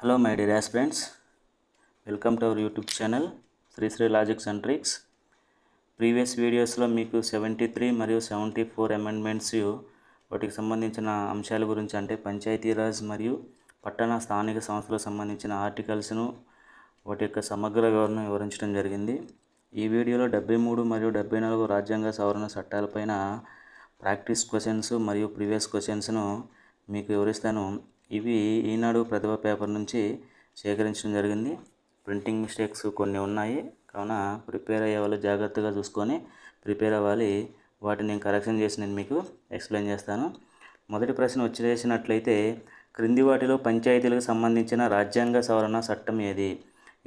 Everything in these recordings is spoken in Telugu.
Hello my dear aspirants, welcome to our YouTube channel Sri Logics and Tricks. Previous వీడియోస్లో మీకు 73 మరియు 74 అమెండ్మెంట్స్ వాటికి సంబంధించిన అంశాల గురించి అంటే పంచాయతీరాజ్ మరియు పట్టణ స్థానిక సంస్థలకు సంబంధించిన ఆర్టికల్స్ను వాటి యొక్క సమగ్ర వివరణ వివరించడం జరిగింది. ఈ వీడియోలో 73 మరియు 74 రాజ్యాంగ సవరణ చట్టాలపైన ప్రాక్టీస్ క్వశ్చన్స్ మరియు ప్రీవియస్ క్వశ్చన్స్ను మీకు వివరిస్తాను. ఇవి ఈనాడు ప్రతిభ పేపర్ నుంచి సేకరించడం జరిగింది. ప్రింటింగ్ మిస్టేక్స్ కొన్ని ఉన్నాయి, కావున ప్రిపేర్ అయ్యే వాళ్ళు జాగ్రత్తగా చూసుకొని ప్రిపేర్ అవ్వాలి. వాటిని నేను కరెక్షన్ చేసి నేను మీకు ఎక్స్ప్లెయిన్ చేస్తాను. మొదటి ప్రశ్న వచ్చేసినట్లయితే, క్రింది వాటిలో పంచాయతీలకు సంబంధించిన రాజ్యాంగ సవరణ చట్టం ఏది?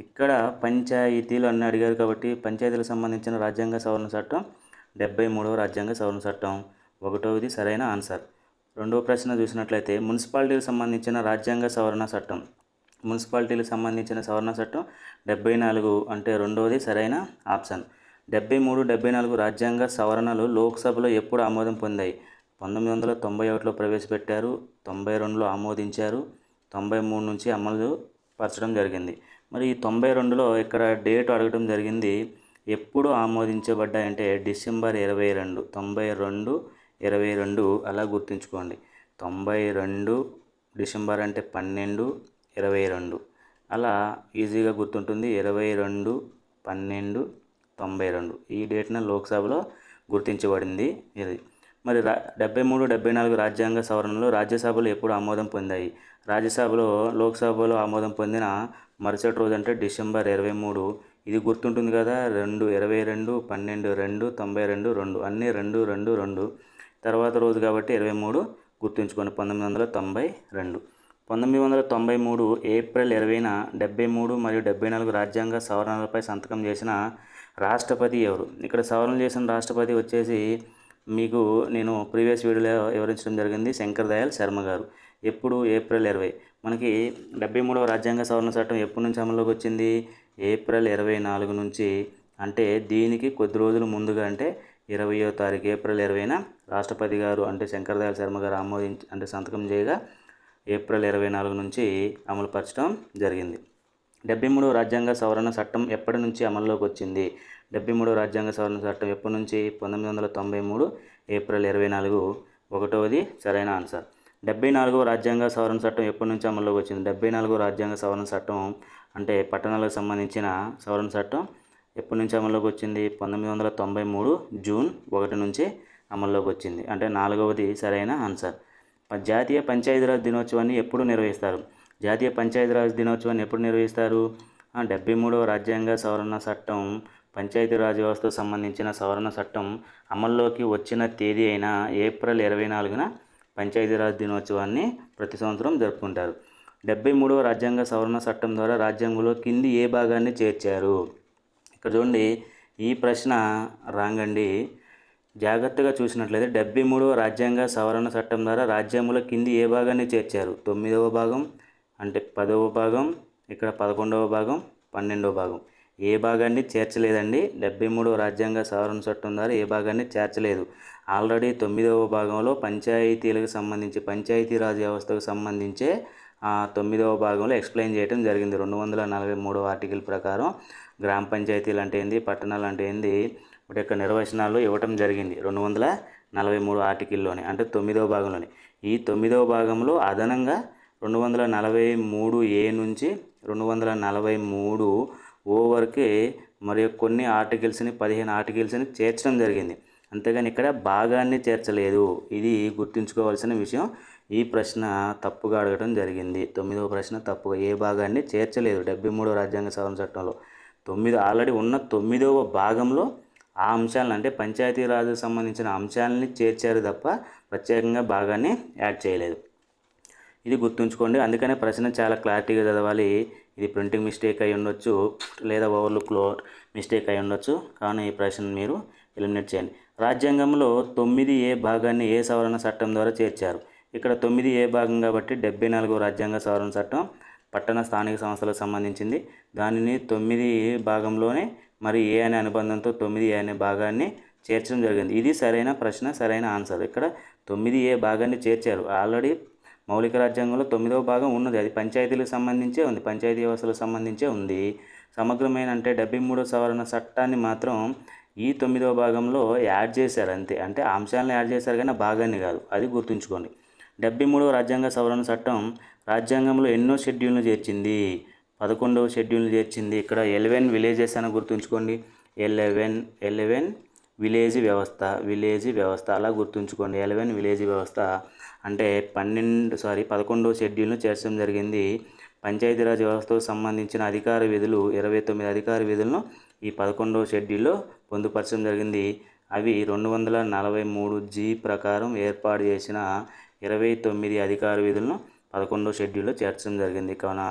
ఇక్కడ పంచాయతీలు అని అడిగారు కాబట్టి పంచాయతీలకు సంబంధించిన రాజ్యాంగ సవరణ చట్టం 73వ రాజ్యాంగ సవరణ చట్టం 1వది సరైన ఆన్సర్. రెండవ ప్రశ్న చూసినట్లయితే, మున్సిపాలిటీలకు సంబంధించిన రాజ్యాంగ సవరణ చట్టం. మున్సిపాలిటీలకు సంబంధించిన సవరణ చట్టం 74 అంటే 2వది సరైన ఆప్షన్. 73, 74 రాజ్యాంగ సవరణలు లోక్సభలో ఎప్పుడు ఆమోదం పొందాయి? 1991లో ప్రవేశపెట్టారు, 92లో ఆమోదించారు, 93 నుంచి అమలు పరచడం జరిగింది. మరి ఈ 92లో ఇక్కడ డేట్ అడగడం జరిగింది. ఎప్పుడు ఆమోదించబడ్డాయంటే డిసెంబర్ 22, 22 అలా గుర్తుంచుకోండి. 92 డిసెంబర్ అంటే 12, 22 అలా ఈజీగా గుర్తుంటుంది. 22, 12, 92 ఈ డేట్న లోక్సభలో గుర్తించబడింది ఇది. మరి 73, 74 రాజ్యాంగ సవరణలు రాజ్యసభలో ఎప్పుడు ఆమోదం పొందాయి? రాజ్యసభలో లోక్సభలో ఆమోదం పొందిన మరుసటి రోజు అంటే డిసెంబర్ 23. ఇది గుర్తుంటుంది కదా, 2, 22, 12, 2, 92, 2 అన్నీ 2, 2, 2 తర్వాత రోజు కాబట్టి 23 గుర్తుంచుకోండి. 1992. 1993 ఏప్రిల్ 20న 73 మరియు 74 రాజ్యాంగ సవరణలపై సంతకం చేసిన రాష్ట్రపతి ఎవరు? ఇక్కడ సవరణ చేసిన రాష్ట్రపతి వచ్చేసి మీకు నేను ప్రీవియస్ వీడియోలో వివరించడం జరిగింది, శంకర్ దయాళ్ శర్మ గారు. ఎప్పుడు? ఏప్రిల్ 20. మనకి 73వ రాజ్యాంగ సవరణ చట్టం ఎప్పటి నుంచి అమల్లోకి వచ్చింది? ఏప్రిల్ 24 నుంచి. అంటే దీనికి కొద్ది రోజులు ముందుగా అంటే 20వ తారీఖు ఏప్రిల్ 20న రాష్ట్రపతి గారు అంటే శంకర్ దయాళ్ శర్మ గారు అంటే సంతకం చేయగా ఏప్రిల్ 24 నుంచి అమలుపరచడం జరిగింది. 73వ రాజ్యాంగ సవరణ చట్టం ఎప్పటి నుంచి అమల్లోకి వచ్చింది? 73వ రాజ్యాంగ సవరణ చట్టం ఎప్పటి నుంచి? 1993 ఏప్రిల్ 24 1వది సరైన ఆన్సర్. 74వ రాజ్యాంగ సవరణ చట్టం ఎప్పటి నుంచి అమల్లోకి వచ్చింది? 74వ రాజ్యాంగ సవరణ చట్టం అంటే పట్టణాలకు సంబంధించిన సవరణ చట్టం ఎప్పటి నుంచి అమల్లోకి వచ్చింది? 1993 జూన్ 1 నుంచి అమల్లోకి వచ్చింది. అంటే 4వది సరైన ఆన్సర్. జాతీయ పంచాయతీరాజ్ దినోత్సవాన్ని ఎప్పుడు నిర్వహిస్తారు? జాతీయ పంచాయతీరాజ్ దినోత్సవాన్ని ఎప్పుడు నిర్వహిస్తారు? 73వ రాజ్యాంగ సవరణ చట్టం పంచాయతీరాజ్ వ్యవస్థకు సంబంధించిన సవరణ చట్టం అమల్లోకి వచ్చిన తేదీ అయిన ఏప్రిల్ 24న పంచాయతీరాజ్ దినోత్సవాన్ని ప్రతి సంవత్సరం జరుపుకుంటారు. 73వ రాజ్యాంగ సవరణ చట్టం ద్వారా రాజ్యాంగంలో కింది ఏ భాగాన్ని చేర్చారు? ఇక్కడ చూడండి, ఈ ప్రశ్న రాంగ్ అండి. జాగ్రత్తగా చూసినట్లయితే 73వ రాజ్యాంగ సవరణ చట్టం ద్వారా రాజ్యాంగంలో కింది ఏ భాగాన్ని చేర్చారు? 9వ భాగం అంటే 10వ భాగం, ఇక్కడ 11వ భాగం, 12వ భాగం. ఏ భాగాన్ని చేర్చలేదండి. 73వ రాజ్యాంగ సవరణ చట్టం ద్వారా ఏ భాగాన్ని చేర్చలేదు. ఆల్రెడీ 9వ భాగంలో పంచాయతీలకు సంబంధించి పంచాయతీరాజ్ వ్యవస్థకు సంబంధించే 9వ భాగంలో ఎక్స్ప్లెయిన్ చేయడం జరిగింది. 243వ ఆర్టికల్ ప్రకారం గ్రామ పంచాయతీలు అంటే ఏంది, పట్టణాలు అంటే ఏంది, వాటి యొక్క నిర్వచనాలు ఇవ్వటం జరిగింది 243 ఆర్టికల్లోనే, అంటే 9వ భాగంలోనే. ఈ 9వ భాగంలో అదనంగా 243A నుంచి 243O వరకే మరియు కొన్ని ఆర్టికల్స్ని 15 ఆర్టికల్స్ని చేర్చడం జరిగింది. అంతేగాని ఇక్కడ భాగాన్ని చేర్చలేదు. ఇది గుర్తుంచుకోవాల్సిన విషయం. ఈ ప్రశ్న తప్పుగా అడగడం జరిగింది. 9వ ప్రశ్న తప్పుగా, ఏ భాగాన్ని చేర్చలేదు 73వ రాజ్యాంగ సవరణ చట్టంలో. ఆల్రెడీ ఉన్న 9వ భాగంలో ఆ అంశాలను అంటే పంచాయతీరాజ్కి సంబంధించిన అంశాలని చేర్చారు తప్ప ప్రత్యేకంగా భాగాన్ని యాడ్ చేయలేదు. ఇది గుర్తుంచుకోండి. అందుకనే ప్రశ్న చాలా క్లారిటీగా చదవాలి. ఇది ప్రింటింగ్ మిస్టేక్ అయి ఉండొచ్చు, లేదా ఓవర్లుక్లో మిస్టేక్ అయి ఉండొచ్చు. కావున ఈ ప్రశ్న మీరు ఎలిమినేట్ చేయండి. రాజ్యాంగంలో 9A భాగాన్ని ఏ సవరణ చట్టం ద్వారా చేర్చారు? ఇక్కడ 9A భాగం కాబట్టి 74వ రాజ్యాంగ సవరణ చట్టం పట్టణ స్థానిక సంస్థలకు సంబంధించింది. దానిని 9 భాగంలోనే మరి ఏ అనే అనుబంధంతో 9A అనే భాగాన్ని చేర్చడం జరిగింది. ఇది సరైన ప్రశ్న, సరైన ఆన్సర్. ఇక్కడ 9A భాగాన్ని చేర్చారు. ఆల్రెడీ మౌలిక రాజ్యాంగంలో 9వ భాగం ఉన్నది, అది పంచాయతీలకు సంబంధించే ఉంది, పంచాయతీ వ్యవస్థలకు సంబంధించే ఉంది. సమగ్రమైన అంటే 73వ సవరణ చట్టాన్ని మాత్రం ఈ 9వ భాగంలో యాడ్ చేశారు అంతే, అంటే అంశాలను యాడ్ చేశారు కానీ భాగాన్ని కాదు, అది గుర్తుంచుకోండి. 73వ రాజ్యాంగ సవరణ చట్టం రాజ్యాంగంలో ఎన్నో షెడ్యూల్ను చేర్చింది? 11వ షెడ్యూల్ను చేర్చింది. ఇక్కడ 11 విలేజెస్ అని గుర్తుంచుకోండి, 11 విలేజ్ వ్యవస్థ అలా గుర్తుంచుకోండి. 11 విలేజ్ వ్యవస్థ అంటే 11వ షెడ్యూల్ను చేర్చడం జరిగింది. పంచాయతీరాజ్ వ్యవస్థకు సంబంధించిన అధికార విధులు 29 అధికార విధులను ఈ 11వ షెడ్యూల్లో పొందుపరచడం జరిగింది. అవి 243G ప్రకారం ఏర్పాటు చేసిన 29 అధికార విధులను 11వ షెడ్యూల్లో చేర్చడం జరిగింది. కావున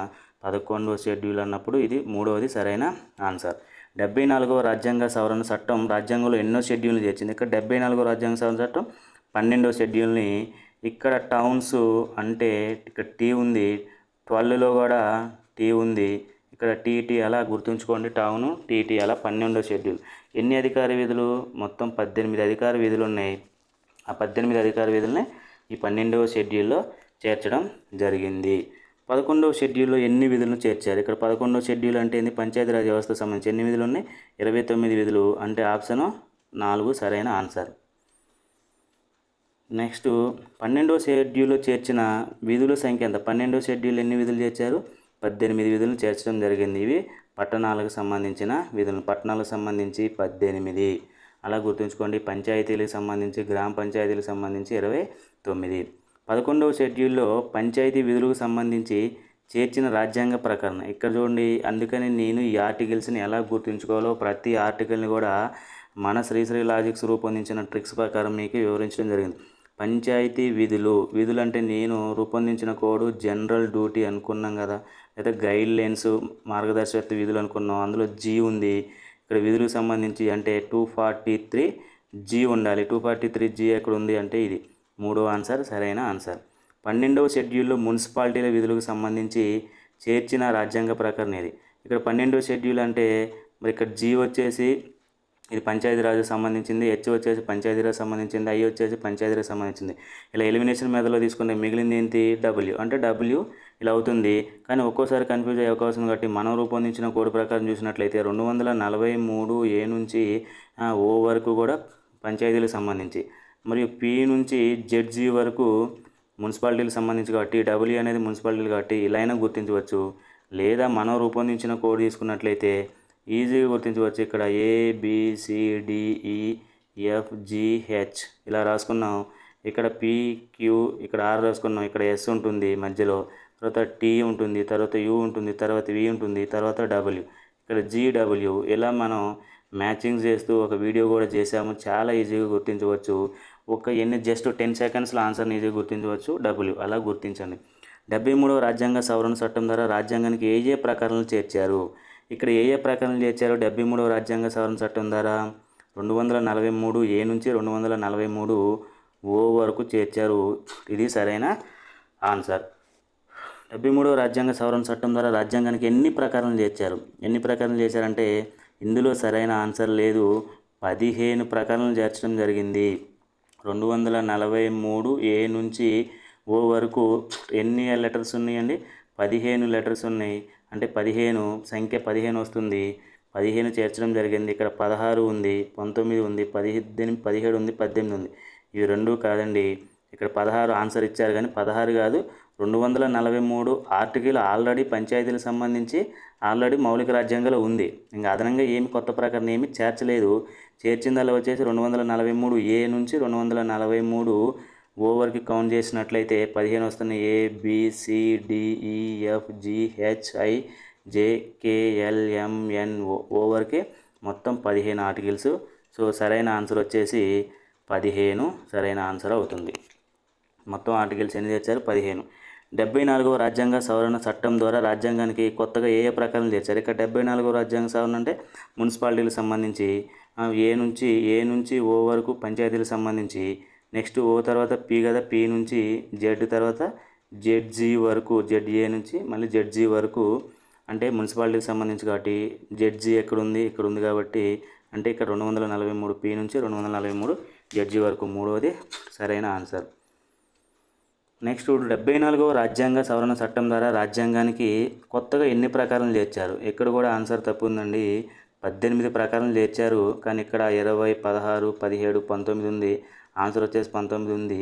11వ షెడ్యూల్ అన్నప్పుడు ఇది 3వది సరైన ఆన్సర్. 74వ రాజ్యాంగ సవరణ చట్టం రాజ్యాంగంలో ఎన్నో షెడ్యూల్ని చేర్చింది? ఇక్కడ 74వ రాజ్యాంగ సవరణ చట్టం 12వ షెడ్యూల్ని, ఇక్కడ టౌన్స్ అంటే ఇక్కడ టీ ఉంది, 12లో కూడా టీ ఉంది, ఇక్కడ టీటీ అలా గుర్తుంచుకోండి, టౌను టీటీ అలా 12వ షెడ్యూల్. ఎన్ని అధికార విధులు? మొత్తం 18 అధికార విధులు ఉన్నాయి. ఆ 18 అధికార విధులనే ఈ 12వ షెడ్యూల్లో చేర్చడం జరిగింది. 11వ షెడ్యూల్లో ఎన్ని విధులను చేర్చారు? ఇక్కడ 11వ షెడ్యూల్ అంటే ఏంది? పంచాయతీరాజ్ వ్యవస్థకు సంబంధించి ఎన్ని విధులు ఉన్నాయి? 29 విధులు, అంటే ఆప్షన్ 4 సరైన ఆన్సర్. నెక్స్ట్ 12వ షెడ్యూల్లో చేర్చిన విధుల సంఖ్య ఎంత? 12వ షెడ్యూల్ ఎన్ని విధులు చేర్చారు? 18 విధులను చేర్చడం జరిగింది. ఇవి పట్టణాలకు సంబంధించిన విధులు, పట్టణాలకు సంబంధించి 18 అలా గుర్తుంచుకోండి. పంచాయతీలకు సంబంధించి, గ్రామ పంచాయతీలకు సంబంధించి 29. 11వ షెడ్యూల్లో పంచాయతీ విధులకు సంబంధించి చేర్చిన రాజ్యాంగ ప్రకరణ ఇక్కడ చూడండి. అందుకని నేను ఈ ఆర్టికల్స్ని ఎలా గుర్తుంచుకోవాలో ప్రతి ఆర్టికల్ని కూడా మన శ్రీశ్రీ లాజిక్స్ రూపొందించిన ట్రిక్స్ ప్రకారం మీకు వివరించడం జరిగింది. పంచాయతీ విధులు అంటే నేను రూపొందించిన కోడ్ జనరల్ డ్యూటీ అనుకున్నాం కదా, లేదా గైడ్ లైన్స్ మార్గదర్శకత్వ విధులు అనుకున్నాం. అందులో జీ ఉంది. ఇక్కడ విధులకు సంబంధించి అంటే 243G ఉండాలి. 243G ఎక్కడ ఉంది అంటే ఇది 3వ ఆన్సర్ సరైన ఆన్సర్. 12వ షెడ్యూల్లో మున్సిపాలిటీల విధులకు సంబంధించి చేర్చిన రాజ్యాంగ ప్రకరణ ఇది. ఇక్కడ 12వ షెడ్యూల్ అంటే మరి ఇక్కడ జీ వచ్చేసి ఇది పంచాయతీరాజ్కి సంబంధించింది, హెచ్ వచ్చేసి పంచాయతీరాజ్ సంబంధించింది, ఐ వచ్చేసి పంచాయతీరాజ్ సంబంధించింది. ఇలా ఎలిమినేషన్ మెథడ్లో తీసుకుంటే మిగిలింది ఏంటి? డబ్ల్యూ, అంటే డబ్ల్యూ ఇలా అవుతుంది. కానీ ఒక్కోసారి కన్ఫ్యూజ్ అయ్యే అవకాశం కాబట్టి మనం రూపొందించిన కోడ్ ప్రకారం చూసినట్లయితే 243A నుంచి ఓ వరకు కూడా పంచాయతీలకు సంబంధించి, మరియు పి నుంచి జెడ్జీ వరకు మున్సిపాలిటీలకు సంబంధించి కాబట్టి డబ్ల్యూ అనేది మున్సిపాలిటీలు కాబట్టి ఇలా అయినా గుర్తించవచ్చు. లేదా మనం రూపొందించిన కోడ్ తీసుకున్నట్లయితే ఈజీగా గుర్తించవచ్చు. ఇక్కడ ABCDEFGH ఇలా రాసుకున్నాం. ఇక్కడ PQ, ఇక్కడ R రాసుకున్నాం. ఇక్కడ S ఉంటుంది మధ్యలో, తర్వాత T ఉంటుంది, తర్వాత U ఉంటుంది, తర్వాత V ఉంటుంది, తర్వాత W, ఇక్కడ GW. ఇలా మనం మ్యాచింగ్ చేస్తూ ఒక వీడియో కూడా చేసాము. చాలా ఈజీగా గుర్తించవచ్చు. జస్ట్ 10 సెకండ్స్లో ఆన్సర్ని ఈజీగా గుర్తించవచ్చు. W అలా గుర్తించండి. 73వ రాజ్యాంగ సవరణ చట్టం ద్వారా రాజ్యాంగానికి ఏ ప్రకరణలు చేర్చారు? ఇక్కడ ఏ ప్రకరణలు చేర్చారు 73వ రాజ్యాంగ సవరణ చట్టం ద్వారా? 243A నుంచి 243O వరకు చేర్చారు. ఇది సరైన ఆన్సర్. 73వ రాజ్యాంగ సవరణ చట్టం ద్వారా రాజ్యాంగానికి ఎన్ని ప్రకరణలు చేర్చారు? ఎన్ని ప్రకరణలు చేశారంటే ఇందులో సరైన ఆన్సర్ లేదు. 15 ప్రకరణలు చేర్చడం జరిగింది. 243A నుంచి O వరకు ఎన్ని లెటర్స్ ఉన్నాయండి? 15 లెటర్స్ ఉన్నాయి. అంటే 15 సంఖ్య 15 వస్తుంది. 15 చేర్చడం జరిగింది. ఇక్కడ 16 ఉంది, 19 ఉంది, 17 ఉంది, 18 ఉంది. ఇవి రెండు కాదండి. ఇక్కడ 16 ఆన్సర్ ఇచ్చారు కానీ 16 కాదు. 243 ఆర్టికల్ ఆల్రెడీ పంచాయతీలకు సంబంధించి ఆల్రెడీ మౌలిక రాజ్యాంగంలో ఉంది. ఇంకా అదనంగా ఏమి కొత్త ప్రకరణ ఏమి చేర్చలేదు. చేర్చిందల్లా వచ్చేసి 243A నుంచి 243O వరకు కౌంట్ చేసినట్లయితే 15 వస్తున్నాయి. ABCDEFGHIJKLMNO వరకే మొత్తం 15 ఆర్టికల్స్. సో సరైన ఆన్సర్ వచ్చేసి 15 సరైన ఆన్సర్ అవుతుంది. మొత్తం ఆర్టికల్స్ ఎన్ని చేర్చారు? 15. 74వ రాజ్యాంగ సవరణ చట్టం ద్వారా రాజ్యాంగానికి కొత్తగా ఏ ప్రకరణలు చేర్చారు? ఇక్కడ 74వ రాజ్యాంగ సవరణ అంటే మున్సిపాలిటీలకు సంబంధించి ఏ నుంచి O వరకు పంచాయతీలకు సంబంధించి, నెక్స్ట్ O తర్వాత P కదా, P నుంచి Z, తర్వాత ZG వరకు, ZA నుంచి మళ్ళీ ZG వరకు అంటే మున్సిపాలిటీకి సంబంధించి కాబట్టి ZG ఎక్కడ ఉంది? ఇక్కడ ఉంది కాబట్టి అంటే ఇక్కడ 243 P నుంచి 243 ZG వరకు 3వది సరైన ఆన్సర్. నెక్స్ట్ 74వ రాజ్యాంగ సవరణ చట్టం ద్వారా రాజ్యాంగానికి కొత్తగా ఎన్ని ప్రకారాలు చేర్చారు? ఇక్కడ కూడా ఆన్సర్ తప్పు ఉందండి. 18 ప్రకారాలు చేర్చారు, కానీ ఇక్కడ 20, 16, 17, 19 ఉంది. ఆన్సర్ వచ్చేసి 19 ఉంది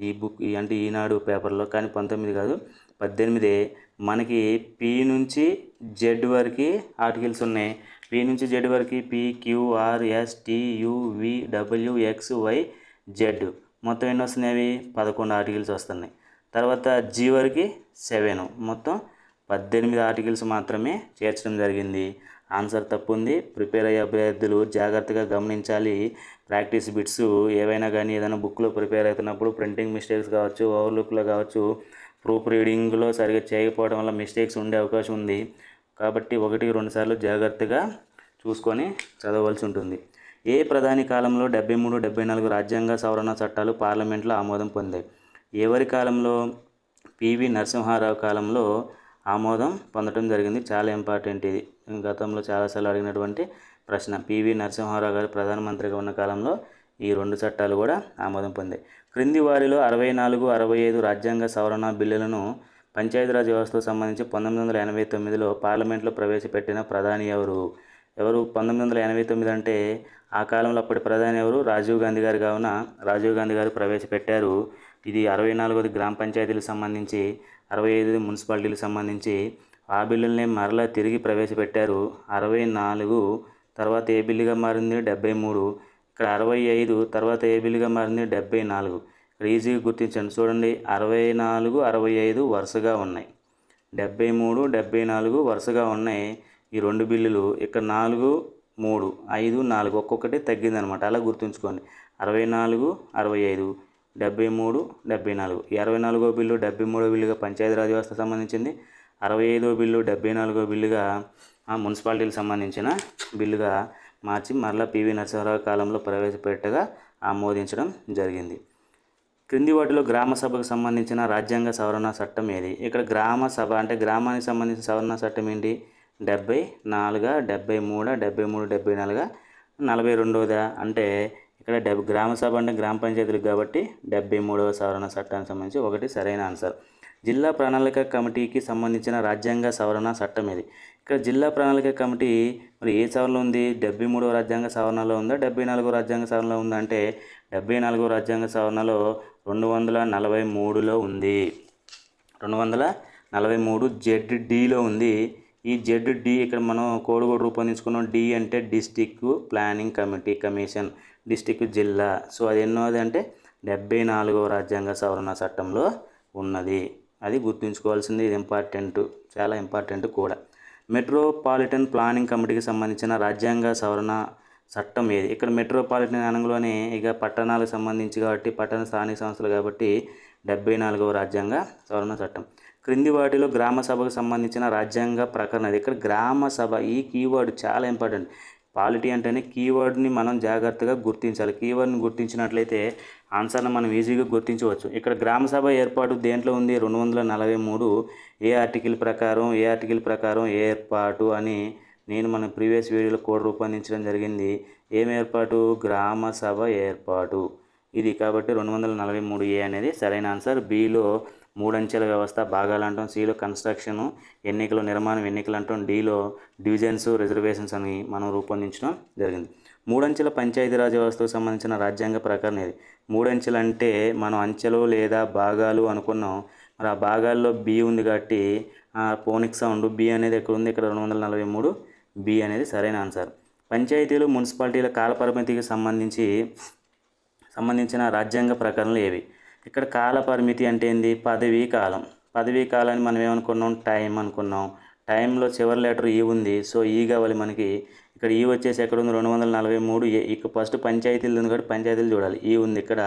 ఈ బుక్ అంటే ఈనాడు పేపర్లో, కానీ 19 కాదు 18. మనకి పి నుంచి జెడ్ వరకు ఆర్టికల్స్ ఉన్నాయి. పి నుంచి జెడ్ వరకు PQRSTUVWXYZ మొత్తం ఎన్ని వస్తున్నాయి? 11 ఆర్టికల్స్ వస్తున్నాయి. తర్వాత జీ వరకు 7, మొత్తం 18 ఆర్టికల్స్ మాత్రమే చేర్చడం జరిగింది. ఆన్సర్ తప్పు ఉంది. ప్రిపేర్ అయ్యే అభ్యర్థులు జాగ్రత్తగా గమనించాలి. ప్రాక్టీస్ బిట్స్ ఏవైనా కానీ ఏదైనా బుక్లో ప్రిపేర్ అవుతున్నప్పుడు ప్రింటింగ్ మిస్టేక్స్ కావచ్చు, ఓవర్లుక్లో కావచ్చు, ప్రూఫ్ రీడింగ్లో సరిగ్గా చేయకపోవడం వల్ల మిస్టేక్స్ ఉండే అవకాశం ఉంది. కాబట్టి 1-2 సార్లు జాగ్రత్తగా చూసుకొని చదవవలసి ఉంటుంది. ఏ ప్రధాని కాలంలో 73, 74 రాజ్యాంగ సవరణ చట్టాలు పార్లమెంట్లో ఆమోదం పొందాయి? ఎవరి కాలంలో? పివి నరసింహారావు కాలంలో ఆమోదం పొందడం జరిగింది. చాలా ఇంపార్టెంట్ ఇది, గతంలో చాలాసార్లు అడిగినటువంటి ప్రశ్న. పివి నరసింహారావు గారు ప్రధానమంత్రిగా ఉన్న కాలంలో ఈ 2 చట్టాలు కూడా ఆమోదం పొందాయి. క్రింది వారిలో 64, 65 రాజ్యాంగ సవరణ బిల్లులను పంచాయతీరాజ్ వ్యవస్థకు సంబంధించి 1989లో పార్లమెంట్లో ప్రవేశపెట్టిన ప్రధాని ఎవరు? 1989 అంటే ఆ కాలంలో అప్పటి ప్రధాని ఎవరు? రాజీవ్ గాంధీ గారు. కావున రాజీవ్ గాంధీ గారు ప్రవేశపెట్టారు. ఇది 64ది గ్రామ పంచాయతీలకు సంబంధించి, 65 మున్సిపాలిటీలకు సంబంధించి. ఆ బిల్లుల్ని మరలా తిరిగి ప్రవేశపెట్టారు. 64 తర్వాత ఏ బిల్లుగా మారింది? 73. ఇక్కడ 65 తర్వాత ఏ బిల్లుగా మారింది? 74. ఇక్కడ ఈజీగా గుర్తించండి. చూడండి, 64, 65 వరుసగా ఉన్నాయి. 73, 74 వరుసగా ఉన్నాయి ఈ 2 బిల్లులు. ఇక్కడ 4, 3, 5, 4 ఒక్కొక్కటి తగ్గిందనమాట. అలా గుర్తుంచుకోండి. 64, 65, 73, 74. ఈ 64వ బిల్లు 73వ బిల్లుగా పంచాయతీరాజ్ వ్యవస్థకు సంబంధించింది. 65వ బిల్లు 74వ బిల్లుగా మున్సిపాలిటీలకు సంబంధించిన బిల్లుగా మార్చి మరలా పివి నరసింహారావు కాలంలో ప్రవేశపెట్టగా ఆమోదించడం జరిగింది. క్రింది వాటిలో గ్రామ సభకు సంబంధించిన రాజ్యాంగ సవరణ చట్టం ఏది? ఇక్కడ గ్రామ సభ అంటే గ్రామానికి సంబంధించిన సవరణ చట్టం ఏంటి? 74, 73, 74, 42దా? అంటే ఇక్కడ గ్రామ సభ అంటే గ్రామ పంచాయతీలకు కాబట్టి 73వ సవరణ చట్టానికి సంబంధించి 1 సరైన ఆన్సర్. జిల్లా ప్రణాళిక కమిటీకి సంబంధించిన రాజ్యాంగ సవరణ చట్టం ఇది. ఇక్కడ జిల్లా ప్రణాళిక కమిటీ మరి ఏ సవరణలో ఉంది? 73వ రాజ్యాంగ సవరణలో ఉందా, 74వ రాజ్యాంగ సవరణలో ఉందా అంటే 74వ రాజ్యాంగ సవరణలో 243లో ఉంది. 243 ZDలో ఉంది. ఈ ZD ఇక్కడ మనం కోడ్ కూడా రూపొందించుకున్నాం. డి అంటే డిస్టిక్ ప్లానింగ్ కమిషన్, డిస్టిక్ జిల్లా. సో అది ఎన్నోది అంటే 74వ రాజ్యాంగ సవరణ చట్టంలో ఉన్నది. అది గుర్తుంచుకోవాల్సింది. ఇది ఇంపార్టెంట్, చాలా ఇంపార్టెంట్ కూడా. మెట్రోపాలిటన్ ప్లానింగ్ కమిటీకి సంబంధించిన రాజ్యాంగ సవరణ చట్టం ఏది? ఇక్కడ మెట్రోపాలిటన్ అనగానే ఇక పట్టణాలకు సంబంధించి కాబట్టి, పట్టణ స్థానిక సంస్థలు కాబట్టి 74వ రాజ్యాంగ సవరణ చట్టం. క్రింది వాటిలో గ్రామ సభకు సంబంధించిన రాజ్యాంగ ప్రకరణ అది. ఇక్కడ గ్రామ సభ ఈ కీవర్డ్ చాలా ఇంపార్టెంట్. పాలిటీ అంటేనే కీవర్డ్ని మనం జాగ్రత్తగా గుర్తించాలి. కీవర్డ్ని గుర్తించినట్లయితే ఆన్సర్ని మనం ఈజీగా గుర్తించవచ్చు. ఇక్కడ గ్రామ సభ ఏర్పాటు దేంట్లో ఉంది? 243 ఏ ఆర్టికల్ ప్రకారం ఏర్పాటు అని నేను మన ప్రీవియస్ వీడియోలో కోడ్ రూపొందించడం జరిగింది. ఏం ఏర్పాటు? గ్రామ సభ ఏర్పాటు ఇది. కాబట్టి 243A అనేది సరైన ఆన్సర్. బిలో 3 అంచెల వ్యవస్థ భాగాలు అంటాం, సిలో కన్స్ట్రక్షన్ ఎన్నికలు నిర్మాణం ఎన్నికలు అంటాం, డిలో డివిజన్స్ రిజర్వేషన్స్ అని మనం రూపొందించడం జరిగింది. 3 అంచెల పంచాయతీరాజ్ వ్యవస్థకు సంబంధించిన రాజ్యాంగ ప్రకరణ ఇది. 3 అంచెలు అంటే మనం అంచెలు లేదా భాగాలు అనుకున్నాం. మరి ఆ భాగాల్లో బి ఉంది కాబట్టి ఫోనిక్ సౌండ్ బి అనేది ఎక్కడ ఉంది? ఇక్కడ 243 బి అనేది సరైన ఆన్సర్. పంచాయతీలు మున్సిపాలిటీల కాలపరిమితికి సంబంధించిన రాజ్యాంగ ప్రకరణలు ఏవి? ఇక్కడ కాల పరిమితి అంటే ఏంది? పదవీ కాలాన్ని మనం ఏమనుకున్నాం? టైం అనుకున్నాం. టైంలో చివరి లెటర్ ఈ ఉంది. సో ఈ కావాలి మనకి. ఇక్కడ ఈ వచ్చేసి ఎక్కడ ఉంది? 243 ఇక ఫస్ట్ పంచాయతీలు ఉంది కాబట్టి పంచాయతీలు చూడాలి. ఈ ఉంది ఇక్కడ,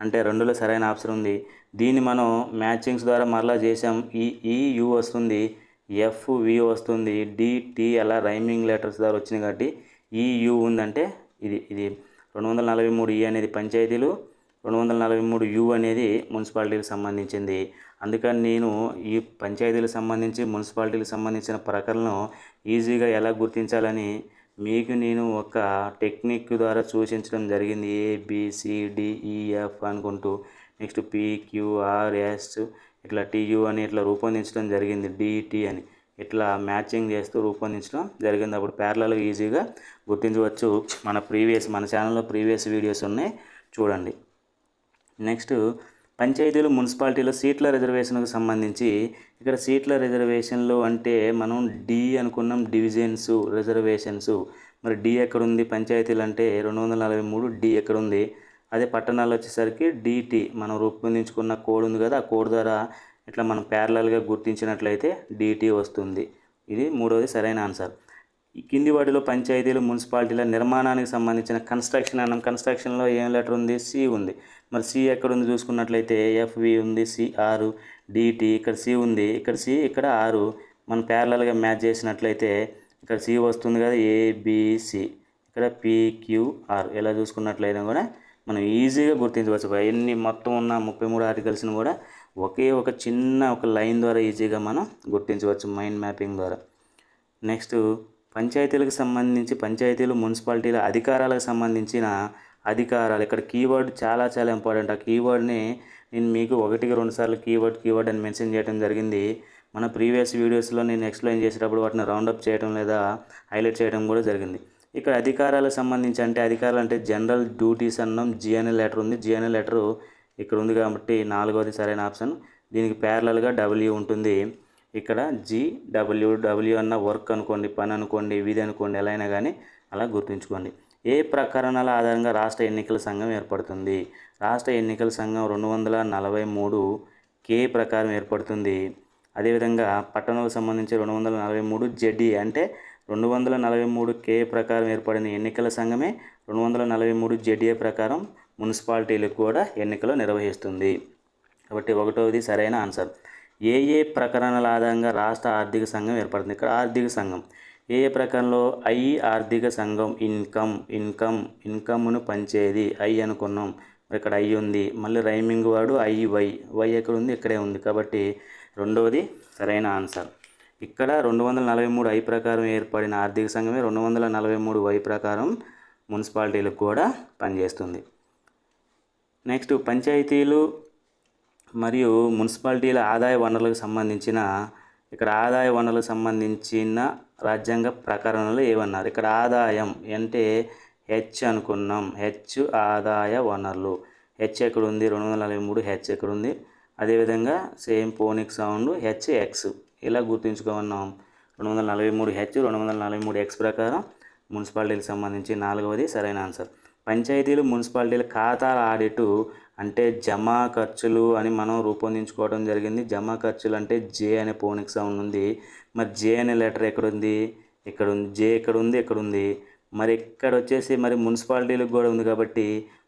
అంటే 2లో సరైన ఆప్షన్ ఉంది. దీన్ని మనం మ్యాచింగ్స్ ద్వారా మరలా చేసాం. ఈ యు వస్తుంది, FV వస్తుంది, DT అలా రైమింగ్ లెటర్స్ ద్వారా వచ్చింది కాబట్టి ఈ యు ఉందంటే ఇది 243 అనేది పంచాయతీలు, 243 అనేది మున్సిపాలిటీలకు సంబంధించింది. అందుకని నేను ఈ పంచాయతీలకు సంబంధించి మున్సిపాలిటీలకు సంబంధించిన ప్రకరణను ఈజీగా ఎలా గుర్తించాలని మీకు నేను ఒక టెక్నిక్ ద్వారా సూచించడం జరిగింది. ABCDEF అనుకుంటూ నెక్స్ట్ PQRS ఇట్లా TU అని ఇట్లా రూపొందించడం జరిగింది, DT అని ఇట్లా మ్యాచింగ్ చేస్తూ రూపొందించడం జరిగింది. అప్పుడు ప్యారలల్గా ఈజీగా గుర్తించవచ్చు. మన ఛానల్లో ప్రీవియస్ వీడియోస్ ఉన్నాయి, చూడండి. నెక్స్ట్ పంచాయతీలు మున్సిపాలిటీలో సీట్ల రిజర్వేషన్కు సంబంధించి ఇక్కడ సీట్ల రిజర్వేషన్లు అంటే మనం D అనుకున్నాం, డివిజన్స్ రిజర్వేషన్స్. మరి D ఎక్కడుంది? పంచాయతీలు అంటే 243 D ఎక్కడుంది? అదే పట్టణాలు వచ్చేసరికి DT మనం రూపొందించుకున్న కోడ్ ఉంది కదా, ఆ కోడ్ ద్వారా ఇట్లా మనం ప్యారలల్గా గుర్తించినట్లయితే DT వస్తుంది. ఇది మూడవది సరైన ఆన్సర్. ఈ కింది వాటిలో పంచాయతీలు మున్సిపాలిటీల నిర్మాణానికి సంబంధించిన కన్స్ట్రక్షన్ అన్నాం. కన్స్ట్రక్షన్లో ఏం లెటర్ ఉంది? C ఉంది. మరి C ఎక్కడ ఉంది చూసుకున్నట్లయితే FV ఉంది, CR, DT, ఇక్కడ C ఉంది, ఇక్కడ C, ఇక్కడ R. మనం ప్యారలల్గా మ్యాచ్ చేసినట్లయితే ఇక్కడ C వస్తుంది కదా, ABC, ఇక్కడ PQR. ఇలా చూసుకున్నట్లయితే కూడా మనం ఈజీగా గుర్తించవచ్చు. ఎన్ని మొత్తం ఉన్న 33 ఆర్టికల్స్ని కూడా ఒకే ఒక చిన్న ఒక లైన్ ద్వారా ఈజీగా మనం గుర్తించవచ్చు మైండ్ మ్యాపింగ్ ద్వారా. నెక్స్ట్ పంచాయతీలకు సంబంధించి పంచాయతీలు మున్సిపాలిటీల అధికారాలకు సంబంధించిన అధికారాలు. ఇక్కడ కీవర్డ్ చాలా చాలా ఇంపార్టెంట్. ఆ కీవర్డ్ని నేను మీకు 1-2 సార్లు కీవర్డ్ అని మెన్షన్ చేయడం జరిగింది. మన ప్రీవియస్ వీడియోస్లో నేను ఎక్స్ప్లెయిన్ చేసేటప్పుడు వాటిని రౌండప్ చేయడం లేదా హైలైట్ చేయడం కూడా జరిగింది. ఇక్కడ అధికారాలకు సంబంధించి అంటే అధికారాలు అంటే జనరల్ డ్యూటీస్ అన్నాం. G అనే లెటర్ ఉంది, G అనే లెటరు ఇక్కడ ఉంది కాబట్టి 4వది సరైన ఆప్షన్. దీనికి ప్యారలల్గా W ఉంటుంది. ఇక్కడ GW అన్న వర్క్ అనుకోండి, పని అనుకోండి, విధి అనుకోండి, ఎలా అయినా కానీ అలా గుర్తుంచుకోండి. ఏ ప్రకరణల ఆధారంగా రాష్ట్ర ఎన్నికల సంఘం ఏర్పడుతుంది? రాష్ట్ర ఎన్నికల సంఘం 243K ప్రకారం ఏర్పడుతుంది. అదేవిధంగా పట్టణాలకు సంబంధించి 243 ZE అంటే 243K ప్రకారం ఏర్పడిన ఎన్నికల సంఘమే 243 ZA ప్రకారం మున్సిపాలిటీలకు కూడా ఎన్నికలు నిర్వహిస్తుంది. కాబట్టి 1వది సరైన ఆన్సర్. ఏ ప్రకరణల ఆధారంగా రాష్ట్ర ఆర్థిక సంఘం ఏర్పడుతుంది? ఇక్కడ ఆర్థిక సంఘం ఏ ప్రకరణలో I ఆర్థిక సంఘం ఇన్కమ్ను పంచేది I అనుకున్నాం. మరి ఇక్కడ I ఉంది, మళ్ళీ రైమింగ్ వాడు Y ఎక్కడ ఉంది? ఇక్కడే ఉంది. కాబట్టి 2వది సరైన ఆన్సర్. ఇక్కడ 243 I ప్రకారం ఏర్పడిన ఆర్థిక సంఘమే 243 Y ప్రకారం మున్సిపాలిటీలకు కూడా పనిచేస్తుంది. నెక్స్ట్ పంచాయతీలు మరియు మున్సిపాలిటీల ఆదాయ వనరులకు సంబంధించిన ఇక్కడ ఆదాయ వనరులకు సంబంధించిన రాజ్యాంగ ప్రకరణలు ఏమన్నారు? ఇక్కడ ఆదాయం అంటే H అనుకున్నాం. H ఆదాయ వనరులు. H ఎక్కడ ఉంది? 243 H ఎక్కడ ఉంది? అదేవిధంగా సేమ్ ఫోనిక్ సౌండ్ HX. ఇలా గుర్తుంచుకోమన్నాం. 243 H 243 X ప్రకారం మున్సిపాలిటీలకు సంబంధించి 4వది సరైన ఆన్సర్. పంచాయతీలు మున్సిపాలిటీల ఖాతాల ఆడిటు అంటే జమా ఖర్చులు అని మనం రూపొందించుకోవడం జరిగింది. జమా ఖర్చులు అంటే J అనే ఫోనిక్ సౌండ్ ఉంది. మరి J అనే లెటర్ ఎక్కడుంది? ఇక్కడ ఉంది. J ఎక్కడ ఉంది? ఎక్కడ ఉంది. మరి ఇక్కడ వచ్చేసి మరి మున్సిపాలిటీలకు కూడా ఉంది కాబట్టి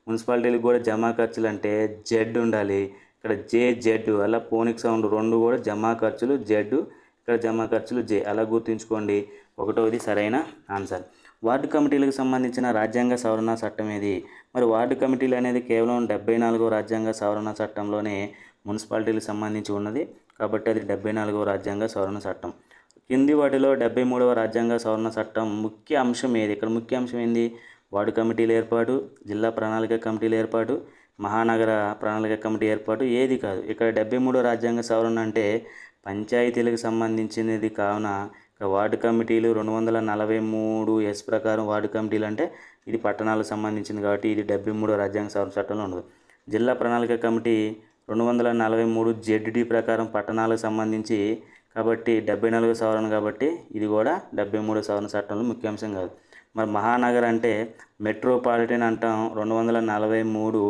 మున్సిపాలిటీలకు కూడా జమా ఖర్చులు అంటే Z ఉండాలి. ఇక్కడ JZ అలా ఫోనిక్ సౌండ్ 2 కూడా జమా ఖర్చులు Z, ఇక్కడ జమా ఖర్చులు J. అలా గుర్తుంచుకోండి. 1వది సరైన ఆన్సర్. వార్డు కమిటీలకు సంబంధించిన రాజ్యాంగ సవరణ చట్టం ఏది? మరి వార్డు కమిటీలు అనేది కేవలం 74వ రాజ్యాంగ సవరణ చట్టంలోనే మున్సిపాలిటీలకు సంబంధించి ఉన్నది కాబట్టి అది 74వ రాజ్యాంగ సవరణ చట్టం. కింది వాటిలో 73వ రాజ్యాంగ సవరణ చట్టం ముఖ్య అంశం ఏది? ఇక్కడ ముఖ్య అంశం ఏంది? వార్డు కమిటీల ఏర్పాటు, జిల్లా ప్రణాళిక కమిటీల ఏర్పాటు, మహానగర ప్రణాళిక కమిటీ ఏర్పాటు ఏది కాదు. ఇక్కడ 73వ రాజ్యాంగ సవరణ అంటే పంచాయతీలకు సంబంధించినది కావున వార్డు కమిటీలు 243S ప్రకారం వార్డు కమిటీలు అంటే ఇది పట్టణాలకు సంబంధించింది కాబట్టి ఇది 73వ రాజ్యాంగ సవరణ చట్టంలో ఉండదు. జిల్లా ప్రణాళిక కమిటీ 243 ZD ప్రకారం పట్టణాలకు సంబంధించి కాబట్టి 74వ సవరణ కాబట్టి ఇది కూడా 73వ సవరణ చట్టంలో ముఖ్యాంశం కాదు. మరి మహానగర్ అంటే మెట్రోపాలిటన్ అంటాం. 243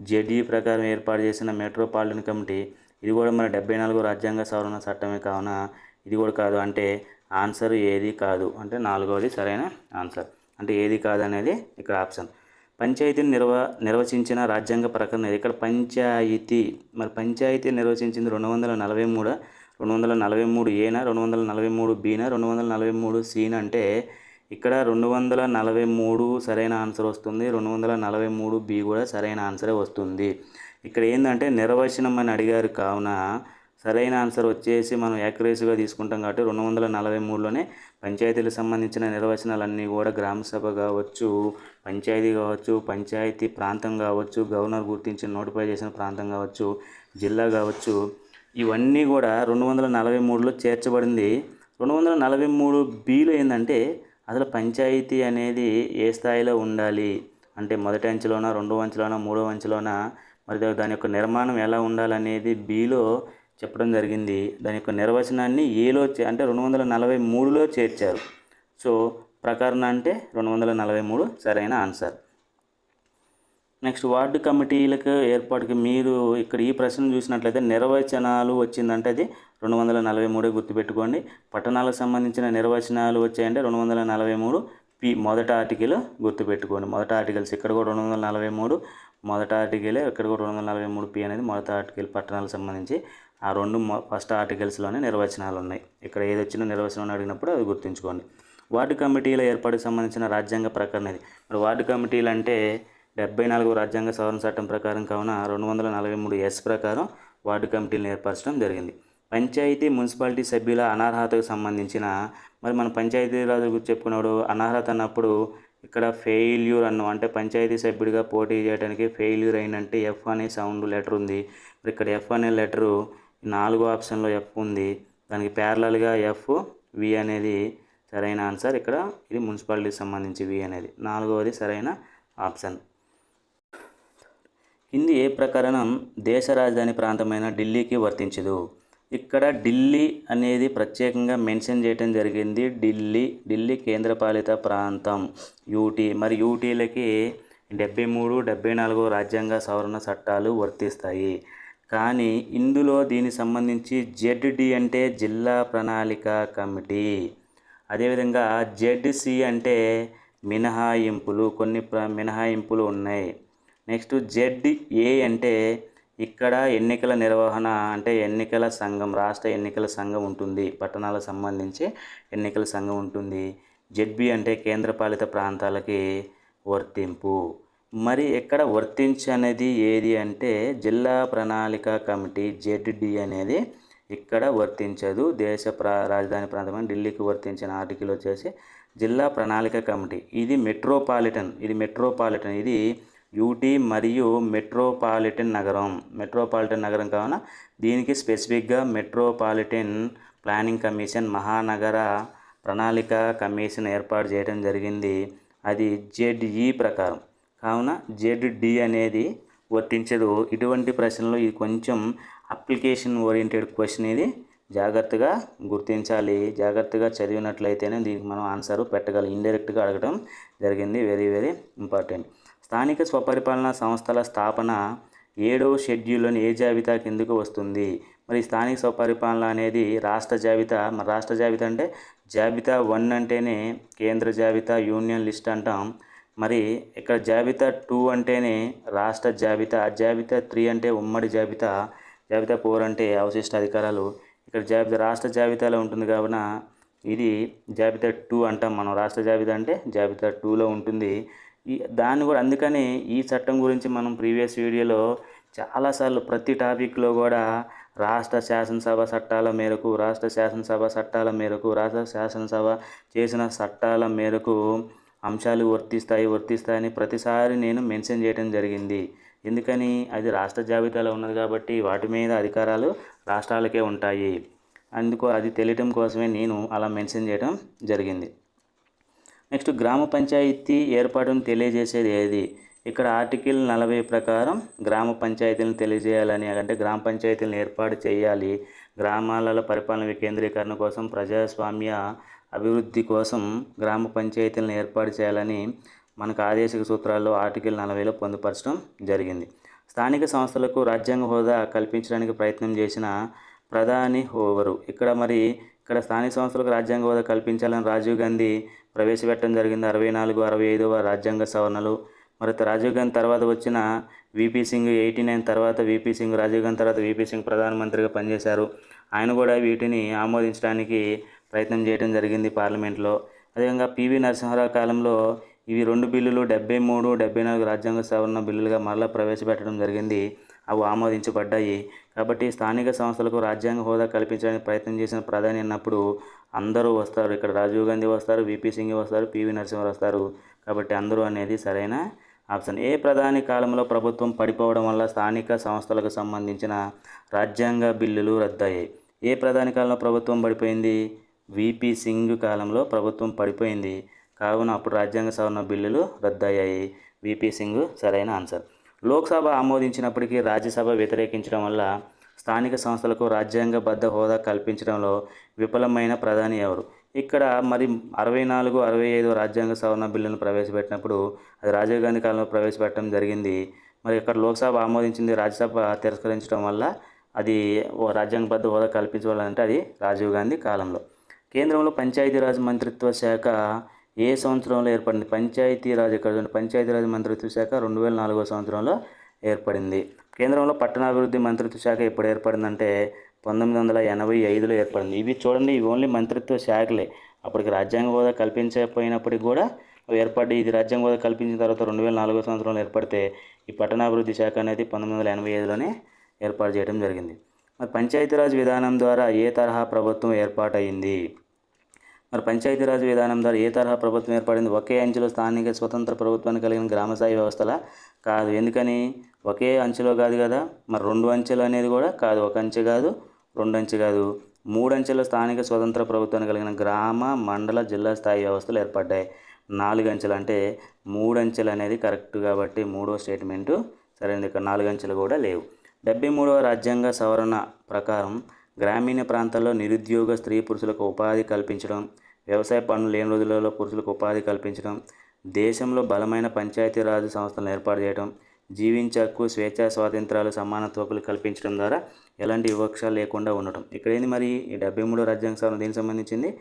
ZE ప్రకారం ఏర్పాటు చేసిన మెట్రోపాలిటన్ కమిటీ ఇది కూడా మన 74వ రాజ్యాంగ సవరణ చట్టమే కావున ఇది కూడా కాదు. అంటే ఆన్సర్ ఏది కాదు అంటే 4వది సరైన ఆన్సర్. అంటే ఏది కాదు అనేది ఇక్కడ ఆప్షన్. పంచాయతీని నిర్వచించిన రాజ్యాంగ ప్రకరణ ఇక్కడ పంచాయతీ. మరి పంచాయతీ నిర్వచించింది 243 243A 243B 243C అంటే ఇక్కడ 243 సరైన ఆన్సర్ వస్తుంది. 243B కూడా సరైన ఆన్సరే వస్తుంది. ఇక్కడ ఏంటంటే నిర్వచనం అని అడిగారు కావున సరైన ఆన్సర్ వచ్చేసి మనం యాక్యురసీగా తీసుకుంటాం కాబట్టి 243లోనే పంచాయతీలకు సంబంధించిన నిర్వచనాలన్నీ కూడా గ్రామ సభ కావచ్చు, పంచాయతీ కావచ్చు, పంచాయతీ ప్రాంతం కావచ్చు, గవర్నర్ గుర్తించి నోటిఫై చేసిన ప్రాంతం కావచ్చు, జిల్లా కావచ్చు, ఇవన్నీ కూడా 243లో చేర్చబడింది. 243Bలో ఏంటంటే అసలు పంచాయతీ అనేది ఏ స్థాయిలో ఉండాలి అంటే మొదటి అంచెలోనా, రెండవ అంచెలోనా, మూడవ అంచెలోనా, మరి దాని యొక్క నిర్మాణం ఎలా ఉండాలనేది Bలో చెప్పడం జరిగింది. దాని యొక్క నిర్వచనాన్ని ఏలో అంటే 243లో చేర్చారు. సో ప్రకరణ అంటే 243 సరైన ఆన్సర్. నెక్స్ట్ వార్డు కమిటీలకు ఏర్పాటుకి మీరు ఇక్కడ ఈ ప్రశ్న చూసినట్లయితే నిర్వచనాలు వచ్చిందంటే అది 243 గుర్తుపెట్టుకోండి. పట్టణాలకు సంబంధించిన నిర్వచనాలు వచ్చాయంటే 243P మొదటి ఆర్టికల్ గుర్తుపెట్టుకోండి. మొదటి ఆర్టికల్స్ ఇక్కడ కూడా 243 మొదటి ఆర్టికలే, ఇక్కడ కూడా 243P అనేది మొదటి ఆర్టికల్ పట్టణాలకు సంబంధించి. ఆ రెండు ఫస్ట్ ఆర్టికల్స్లోనే నిర్వచనాలు ఉన్నాయి. ఇక్కడ ఏది వచ్చినా నిర్వచనం అడిగినప్పుడు అది గుర్తుంచుకోండి. వార్డు కమిటీల ఏర్పాటుకు సంబంధించిన రాజ్యాంగ ప్రకరణ ఇది. మరి వార్డు కమిటీలు అంటే 74వ రాజ్యాంగ సవరణ చట్టం ప్రకారం కావున 243S ప్రకారం వార్డు కమిటీలను ఏర్పరచడం జరిగింది. పంచాయతీ మున్సిపాలిటీ సభ్యుల అనర్హతకు సంబంధించిన మరి మన పంచాయతీరాజ్ గురించి చెప్పుకున్నాడు. అనర్హత అన్నప్పుడు ఇక్కడ ఫెయిల్యూర్ అన్నాం అంటే పంచాయతీ సభ్యుడిగా పోటీ చేయడానికి ఫెయిల్యూర్ అయినంటే F అనే సౌండ్ లెటర్ ఉంది. మరి ఇక్కడ F అనే లెటరు 4వ ఆప్షన్లో F ఉంది. దానికి ప్యారలల్గా V అనేది సరైన ఆన్సర్. ఇక్కడ ఇది మున్సిపాలిటీకి సంబంధించి V అనేది 4వది సరైన ఆప్షన్. కింది ఏ ప్రకరణం దేశ రాజధాని ప్రాంతమైన ఢిల్లీకి వర్తించదు? ఇక్కడ ఢిల్లీ అనేది ప్రత్యేకంగా మెన్షన్ చేయడం జరిగింది. ఢిల్లీ కేంద్రపాలిత ప్రాంతం యూటీ. మరి యూటీలకి 73, 74 రాజ్యాంగ సవరణ చట్టాలు వర్తిస్తాయి. కానీ ఇందులో దీనికి సంబంధించి ZD అంటే జిల్లా ప్రణాళిక కమిటీ, అదేవిధంగా ZC అంటే మినహాయింపులు, కొన్ని మినహాయింపులు ఉన్నాయి. నెక్స్ట్ ZA అంటే ఇక్కడ ఎన్నికల నిర్వహణ అంటే ఎన్నికల సంఘం, రాష్ట్ర ఎన్నికల సంఘం ఉంటుంది. పట్టణాలకు సంబంధించి ఎన్నికల సంఘం ఉంటుంది. ZB అంటే కేంద్రపాలిత ప్రాంతాలకి వర్తింపు. మరి ఇక్కడ వర్తించనేది ఏది అంటే జిల్లా ప్రణాళిక కమిటీ ZD అనేది ఇక్కడ వర్తించదు. దేశ రాజధాని ప్రాంతమైన ఢిల్లీకి వర్తించిన ఆర్టికల్ వచ్చేసి జిల్లా ప్రణాళిక కమిటీ. ఇది మెట్రోపాలిటన్, ఇది యూటీ మరియు మెట్రోపాలిటన్ నగరం కావున దీనికి స్పెసిఫిక్గా మెట్రోపాలిటన్ ప్లానింగ్ కమిషన్, మహానగర ప్రణాళిక కమిషన్ ఏర్పాటు చేయడం జరిగింది. అది ZE ప్రకారం. కావున ZD అనేది వర్తించదు. ఇటువంటి ప్రశ్నలు ఇది కొంచెం అప్లికేషన్ ఓరియంటెడ్ క్వశ్చన్, ఇది జాగ్రత్తగా గుర్తించాలి. జాగ్రత్తగా చదివినట్లయితేనే దీనికి మనం ఆన్సర్ పెట్టగలం. ఇండైరెక్ట్గా అడగడం జరిగింది. Very very important. స్థానిక స్వపరిపాలనా సంస్థల స్థాపన 7వ షెడ్యూల్లోని ఏ జాబితా కిందకు వస్తుంది? మరి స్థానిక స్వపరిపాలన అనేది రాష్ట్ర జాబితా. మరి రాష్ట్ర జాబితా అంటే జాబితా 1 అంటేనే కేంద్ర జాబితా, యూనియన్ లిస్ట్ అంటాం. మరి ఇక్కడ జాబితా 2 అంటేనే రాష్ట్ర జాబితా, జాబితా 3 అంటే ఉమ్మడి జాబితా, జాబితా 4 అంటే అవశిష్ట అధికారాలు. ఇక్కడ రాష్ట్ర జాబితాలో ఉంటుంది కావున ఇది జాబితా 2 అంటాం మనం. రాష్ట్ర జాబితా అంటే జాబితా 2లో ఉంటుంది. దాన్ని కూడా అందుకని ఈ చట్టం గురించి మనం ప్రీవియస్ వీడియోలో చాలాసార్లు ప్రతి టాపిక్లో కూడా రాష్ట్ర శాసనసభ చట్టాల మేరకు, రాష్ట్ర శాసనసభ చేసిన చట్టాల మేరకు అంశాలు వర్తిస్తాయని ప్రతిసారి నేను మెన్షన్ చేయడం జరిగింది. ఎందుకని అది రాష్ట్ర జాబితాలో ఉన్నది కాబట్టి వాటి మీద అధికారాలు రాష్ట్రాలకే ఉంటాయి. అందుకు అది తెలియటం కోసమే నేను అలా మెన్షన్ చేయడం జరిగింది. నెక్స్ట్ గ్రామ పంచాయతీ ఏర్పాటును తెలియజేసేది ఏది? ఇక్కడ ఆర్టికల్ 40 ప్రకారం గ్రామ పంచాయతీలను తెలియజేయాలని, అంటే గ్రామ పంచాయతీలను ఏర్పాటు చేయాలి, గ్రామాలలో పరిపాలన వికేంద్రీకరణ కోసం, ప్రజాస్వామ్య అభివృద్ధి కోసం గ్రామ పంచాయతీలను ఏర్పాటు చేయాలని మనకు ఆదేశిక సూత్రాల్లో ఆర్టికల్ 40లో పొందుపరచడం జరిగింది. స్థానిక సంస్థలకు రాజ్యాంగ హోదా కల్పించడానికి ప్రయత్నం చేసిన ప్రధాని ఎవరు? ఇక్కడ స్థానిక సంస్థలకు రాజ్యాంగ హోదా కల్పించాలని రాజీవ్ గాంధీ ప్రవేశపెట్టడం జరిగింది. 64, 65వ రాజ్యాంగ సవరణలు. మరి రాజీవ్ గాంధీ తర్వాత వచ్చిన VP సింగ్ 89 తర్వాత రాజీవ్ గాంధీ తర్వాత VP సింగ్ ప్రధానమంత్రిగా పనిచేశారు. ఆయన కూడా వీటిని ఆమోదించడానికి ప్రయత్నం చేయడం జరిగింది పార్లమెంట్లో. అదేవిధంగా PV నరసింహారావు కాలంలో ఇవి 2 బిల్లులు 73, 74 రాజ్యాంగ సవరణ బిల్లులుగా మరలా ప్రవేశపెట్టడం జరిగింది. అవి ఆమోదించబడ్డాయి. కాబట్టి స్థానిక సంస్థలకు రాజ్యాంగ హోదా కల్పించడానికి ప్రయత్నం చేసిన ప్రధాని అన్నప్పుడు అందరూ వస్తారు. ఇక్కడ రాజీవ్ గాంధీ వస్తారు, విపి సింగ్ వస్తారు, పివి నరసింహరావు వస్తారు. కాబట్టి అందరూ అనేది సరైన ఆప్షన్. ఏ ప్రధాని కాలంలో ప్రభుత్వం పడిపోవడం వల్ల స్థానిక సంస్థలకు సంబంధించిన రాజ్యాంగ బిల్లులు రద్దయ్యాయి? ఏ ప్రధాని కాలంలో ప్రభుత్వం పడిపోయింది? విపి సింగ్ కాలంలో ప్రభుత్వం పడిపోయింది. కావున అప్పుడు రాజ్యాంగ సవరణ బిల్లులు రద్దయ్యాయి. విపి సింగ్ సరైన ఆన్సర్. లోక్సభ ఆమోదించినప్పటికీ రాజ్యసభ వ్యతిరేకించడం వల్ల స్థానిక సంస్థలకు రాజ్యాంగబద్ధ హోదా కల్పించడంలో విఫలమైన ప్రధాని ఎవరు? ఇక్కడ మరి 64, 65 రాజ్యాంగ సవరణ బిల్లును ప్రవేశపెట్టినప్పుడు అది రాజీవ్ గాంధీ కాలంలో ప్రవేశపెట్టడం జరిగింది. మరి ఇక్కడ లోక్సభ ఆమోదించింది, రాజ్యసభ తిరస్కరించడం వల్ల అది రాజ్యాంగబద్ధ హోదా కల్పించాలంటే అది రాజీవ్ గాంధీ కాలంలో. కేంద్రంలో పంచాయతీరాజ్ మంత్రిత్వ శాఖ ఏ సంవత్సరంలో ఏర్పడింది? పంచాయతీరాజ్ ఇక్కడ పంచాయతీరాజ్ మంత్రిత్వ శాఖ 2004వ సంవత్సరంలో ఏర్పడింది. కేంద్రంలో పట్టణాభివృద్ధి మంత్రిత్వ శాఖ ఎప్పుడు ఏర్పడిందంటే 1985లో ఏర్పడింది. ఇవి చూడండి, ఇవి ఓన్లీ మంత్రిత్వ శాఖలే. అప్పటికి రాజ్యాంగ హోదా కల్పించకపోయినప్పటికీ కూడా ఏర్పడి ఇది రాజ్యాంగ హోదా కల్పించిన తర్వాత 2004వ సంవత్సరంలో ఏర్పడితే ఈ పట్టణాభివృద్ధి శాఖ అనేది 1985లోనే ఏర్పాటు చేయడం జరిగింది. మరి పంచాయతీరాజ్ విధానం ద్వారా ఏ తరహా ప్రభుత్వం ఏర్పాటైంది? మరి పంచాయతీరాజ్ విధానం ద్వారా ఏ తరహా ప్రభుత్వం ఏర్పడింది? ఒకే అంచెలో స్థానిక స్వతంత్ర ప్రభుత్వాన్ని కలిగిన గ్రామస్థాయి వ్యవస్థలా? కాదు. ఎందుకని? ఒకే అంచెలో కాదు కదా. మరి 2 అంచెలు అనేది కూడా కాదు. 1 అంచె కాదు, 2 అంచె కాదు, 3 అంచెల స్థానిక స్వతంత్ర ప్రభుత్వాన్ని కలిగిన గ్రామ, మండల, జిల్లా స్థాయి వ్యవస్థలు ఏర్పడ్డాయి. 4 అంచెలు అంటే 3 అంచెలు అనేది కరెక్ట్ కాబట్టి 3వ స్టేట్మెంటు సరైనది. ఇక్కడ 4 అంచెలు కూడా లేవు. 73వ రాజ్యాంగ సవరణ ప్రకారం గ్రామీణ ప్రాంతాల్లో నిరుద్యోగ స్త్రీ పురుషులకు ఉపాధి కల్పించడం, వ్యవసాయ పనులు లేని రోజులలో పురుషులకు ఉపాధి కల్పించడం, దేశంలో బలమైన పంచాయతీరాజ్ సంస్థలను ఏర్పాటు చేయడం, జీవించే హక్కు, స్వేచ్ఛా స్వాతంత్రాలు, సమానత్వ హక్కులు కల్పించడం ద్వారా ఎలాంటి వివక్ష లేకుండా ఉండటం. ఇక్కడ ఏంది మరి ఈ 73వ రాజ్యాంగ సవరణ దీనికి సంబంధించింది?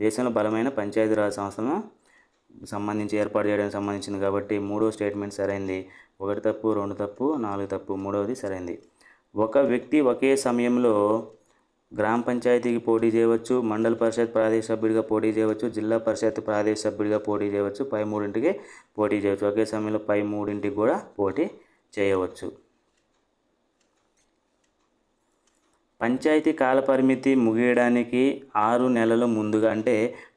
దేశంలో బలమైన పంచాయతీరాజ్ సంస్థలను ఏర్పాటు చేయడానికి సంబంధించింది. కాబట్టి 3వ స్టేట్మెంట్ సరైంది. 1 తప్పు, 2 తప్పు, 4 తప్పు, 3వది సరైంది. ఒక వ్యక్తి ఒకే సమయంలో గ్రామ పంచాయతీకి పోటీ చేయవచ్చు, మండల పరిషత్ ప్రాదేశిక సభ్యుడిగా పోటీ చేయవచ్చు, జిల్లా పరిషత్ ప్రాదేశిక సభ్యుడిగా పోటీ చేయవచ్చు, పై 3ంటికి పోటీ చేయవచ్చు. ఒకే సమయంలో పై 3ంటికి కూడా పోటీ చేయవచ్చు. పంచాయతీ కాలపరిమితి ముగియడానికి 6 నెలల ముందుగా, అంటే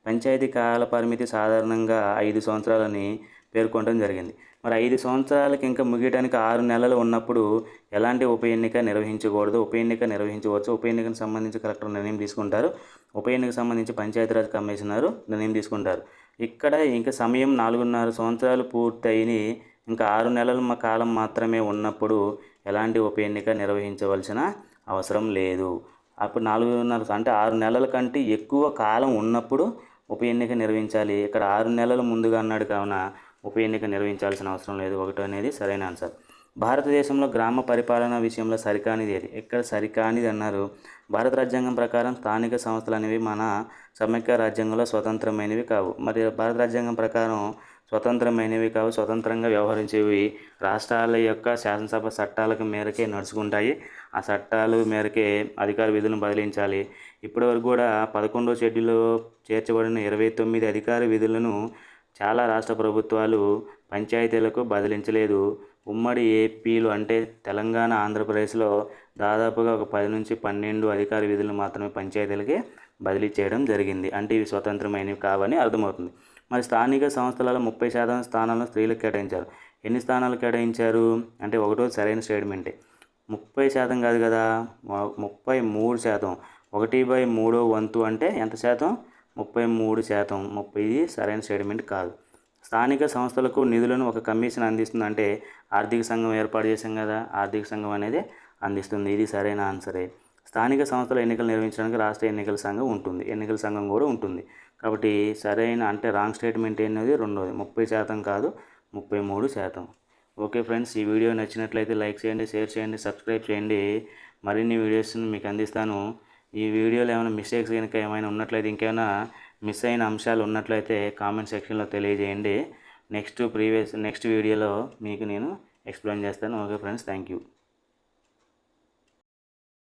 పంచాయతీ కాలపరిమితి సాధారణంగా 5 సంవత్సరాలని పేర్కొనడం జరిగింది. మరి 5 సంవత్సరాలకి ఇంకా ముగియడానికి 6 నెలలు ఉన్నప్పుడు ఎలాంటి ఉప ఎన్నిక నిర్వహించకూడదు? ఉప ఎన్నిక నిర్వహించవచ్చు. ఉప ఎన్నికకు సంబంధించి కలెక్టర్ నిర్ణయం తీసుకుంటారు. ఉప ఎన్నికకు సంబంధించి పంచాయతీరాజ్ కమిషనరు నిర్ణయం తీసుకుంటారు. ఇక్కడ ఇంకా సమయం 4.5 సంవత్సరాలు పూర్తయి ఇంకా 6 నెలల కాలం మాత్రమే ఉన్నప్పుడు ఎలాంటి ఉప ఎన్నిక నిర్వహించవలసిన అవసరం లేదు. అప్పుడు 4.5 అంటే 6 నెలల కంటే ఎక్కువ కాలం ఉన్నప్పుడు ఉప ఎన్నిక నిర్వహించాలి. ఇక్కడ 6 నెలల ముందుగా అన్నాడు కావున ఉప ఎన్నిక నిర్వహించాల్సిన అవసరం లేదు. 1 అనేది సరైన ఆన్సర్. భారతదేశంలో గ్రామ పరిపాలన విషయంలో సరికానిది ఏది? ఎక్కడ సరికానిది అన్నారు? భారత రాజ్యాంగం ప్రకారం స్థానిక సంస్థలు అనేవి మన సమైక్య రాజ్యాంగంలో స్వతంత్రమైనవి కావు. మరి భారత రాజ్యాంగం ప్రకారం స్వతంత్రమైనవి కావు, స్వతంత్రంగా వ్యవహరించేవి రాష్ట్రాల యొక్క శాసనసభ చట్టాలకు మేరకే నడుచుకుంటాయి. ఆ చట్టాలు మేరకే అధికార విధులను బదిలించాలి. ఇప్పటివరకు కూడా 11వ షెడ్యూల్లో చేర్చబడిన 29 అధికార విధులను చాలా రాష్ట్ర ప్రభుత్వాలు పంచాయతీలకు బదిలించలేదు. ఉమ్మడి ఏపీలు అంటే తెలంగాణ, ఆంధ్రప్రదేశ్లో దాదాపుగా ఒక 10 నుంచి 12 అధికార విధులను మాత్రమే పంచాయతీలకి బదిలీ చేయడం జరిగింది. అంటే ఇవి స్వతంత్రమైనవి కావని అర్థమవుతుంది. మరి స్థానిక సంస్థలలో 30% స్థానాలను స్త్రీలకు కేటాయించారు. ఎన్ని స్థానాలు కేటాయించారు అంటే 1వ సరైన స్టేట్మెంటే. 30% కాదు కదా, 33%. 1/3 వంతు అంటే ఎంత శాతం? 33%. 30 ఇది సరైన స్టేట్మెంట్ కాదు. స్థానిక సంస్థలకు నిధులను ఒక కమిషన్ అందిస్తుంది. అంటే ఆర్థిక సంఘం ఏర్పాటు చేసాం కదా, ఆర్థిక సంఘం అనేది అందిస్తుంది. ఇది సరైన ఆన్సరే. స్థానిక సంస్థల ఎన్నికలు నిర్వహించడానికి రాష్ట్ర ఎన్నికల సంఘం ఉంటుంది. ఎన్నికల సంఘం కూడా ఉంటుంది. కాబట్టి సరైన అంటే రాంగ్ స్టేట్మెంట్ అనేది 2వది. 30% కాదు, 33%. ఓకే ఫ్రెండ్స్, ఈ వీడియో నచ్చినట్లయితే లైక్ చేయండి, షేర్ చేయండి, సబ్స్క్రైబ్ చేయండి. మరిన్ని వీడియోస్ని మీకు అందిస్తాను. ఈ వీడియోలో ఏమైనా మిస్టేక్స్ కనుక ఏమైనా ఉన్నట్లయితే, ఇంకేమైనా మిస్ అయిన అంశాలు ఉన్నట్లయితే కామెంట్ సెక్షన్లో తెలియజేయండి. నెక్స్ట్ వీడియోలో మీకు నేను ఎక్స్ప్లెయిన్ చేస్తాను. Okay friends, thank you.